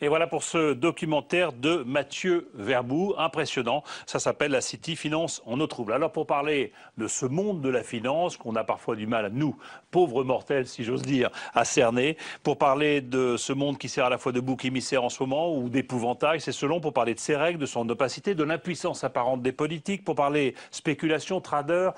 Et voilà pour ce documentaire de Mathieu Verboux, impressionnant. Ça s'appelle La City Finance en eau trouble. Alors pour parler de ce monde de la finance qu'on a parfois du mal, nous, pauvres mortels si j'ose dire, à cerner, pour parler de ce monde qui sert à la fois de bouc émissaire en ce moment ou d'épouvantail, c'est selon, pour parler de ses règles, de son opacité, de l'impuissance apparente des politiques, pour parler spéculation, trader,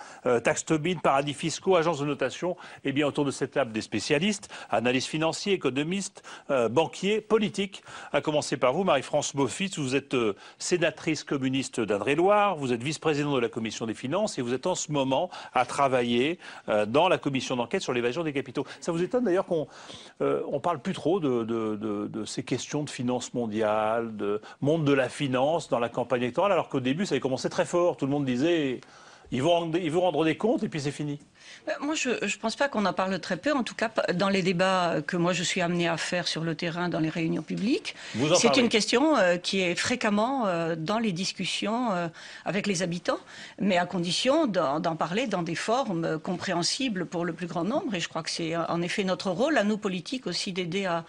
tax Tobin, paradis fiscaux, agences de notation, et bien autour de cette table des spécialistes, analystes financiers, économistes, banquiers, politiques. À commencer par vous, Marie-France Beaufils, vous êtes sénatrice communiste d'Indre-et-Loire, vous êtes vice-présidente de la commission des finances et vous êtes en ce moment à travailler dans la commission d'enquête sur l'évasion des capitaux. Ça vous étonne d'ailleurs qu'on parle plus trop de ces questions de finance mondiale, de monde de la finance dans la campagne électorale, alors qu'au début ça avait commencé très fort. Tout le monde disait ils vont rendre des comptes et puis c'est fini. Moi, je ne pense pas qu'on en parle très peu, en tout cas dans les débats que moi je suis amenée à faire sur le terrain, dans les réunions publiques. C'est une question qui est fréquemment dans les discussions avec les habitants, mais à condition d'en parler dans des formes compréhensibles pour le plus grand nombre. Et je crois que c'est en effet notre rôle, à nous politiques aussi, d'aider à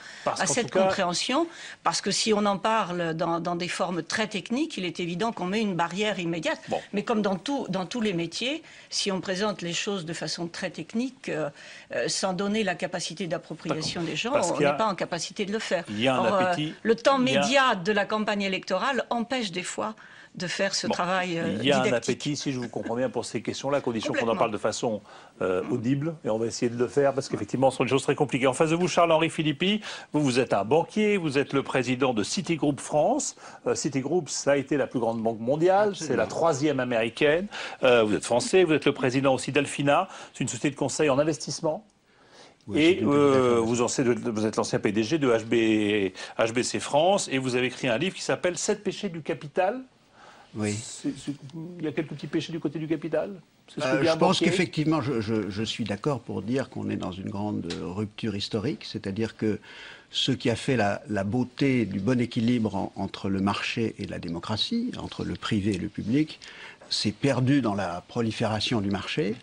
cette compréhension. Parce que si on en parle dans des formes très techniques, il est évident qu'on met une barrière immédiate. Bon. Mais comme dans tous les métiers, si on présente les choses de façon très technique, sans donner la capacité d'appropriation des gens, on n'est pas en capacité de le faire. Le temps médiat de la campagne électorale empêche des fois de faire ce travail didactique. Il y a un appétit, si je vous comprends bien, pour ces questions-là, à condition qu'on en parle de façon audible, et on va essayer de le faire, parce qu'effectivement, ce sont des choses très compliquées. En face de vous, Charles-Henri Philippi, vous êtes un banquier, vous êtes le président de Citigroup France. Citigroup, ça a été la plus grande banque mondiale, c'est la 3e américaine. Vous êtes français, vous êtes le président aussi d'Alfina, c'est une société de conseil en investissement. Oui, et vous êtes l'ancien PDG de HBC France, et vous avez écrit un livre qui s'appelle « 7 péchés du capital ». Oui. Il y a quelques petits péchés du côté du capital. Je pense qu'effectivement, je suis d'accord pour dire qu'on est dans une grande rupture historique, c'est-à-dire que ce qui a fait la beauté du bon équilibre entre le marché et la démocratie, entre le privé et le public, s'est perdu dans la prolifération du marché.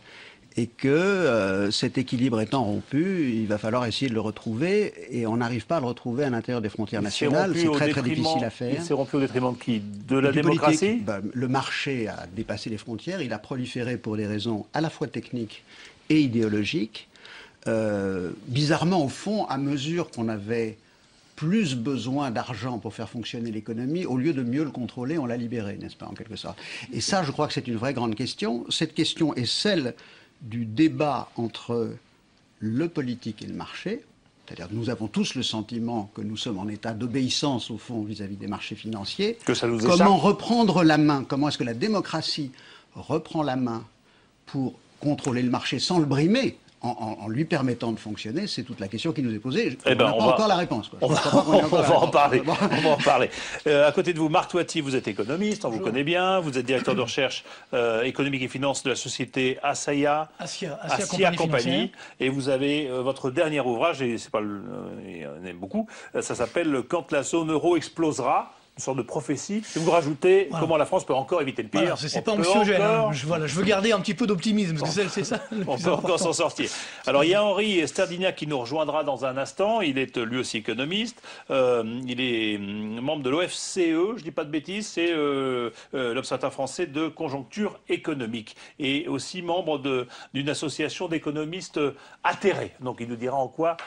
Et que cet équilibre étant rompu, il va falloir essayer de le retrouver, et on n'arrive pas à le retrouver à l'intérieur des frontières nationales. C'est très très difficile à faire. Il s'est rompu au détriment de qui? De la démocratie? Le marché a dépassé les frontières, il a proliféré pour des raisons à la fois techniques et idéologiques. Bizarrement, au fond, à mesure qu'on avait plus besoin d'argent pour faire fonctionner l'économie, au lieu de mieux le contrôler, on l'a libéré, n'est-ce pas, en quelque sorte. Et ça, je crois que c'est une vraie grande question. Cette question est celle du débat entre le politique et le marché. C'est-à-dire que nous avons tous le sentiment que nous sommes en état d'obéissance, au fond, vis-à-vis des marchés financiers. Que ça nous échappe. Comment reprendre la main? Comment est-ce que la démocratie reprend la main pour contrôler le marché sans le brimer, en lui permettant de fonctionner? C'est toute la question qui nous est posée. On n'a pas encore la réponse. On va en parler. À côté de vous, Marc Toiti, vous êtes économiste, on vous connaît bien. Vous êtes directeur de recherche économique et finance de la société Asia Compagnie. Et vous avez votre dernier ouvrage, et c'est pas il en aime beaucoup, ça s'appelle « Quand la zone euro explosera ». Une sorte de prophétie. Et vous rajoutez comment la France peut encore éviter le pire. Voilà, c'est pas anxiogène. Je veux garder un petit peu d'optimisme, parce que c'est ça. On peut encore s'en sortir. Alors il y a Henri Sterdyniak qui nous rejoindra dans un instant. Il est lui aussi économiste. Il est membre de l'OFCE, je dis pas de bêtises, c'est l'Observatoire français de conjoncture économique. Et aussi membre d'une association d'économistes atterrés. Donc il nous dira en quoi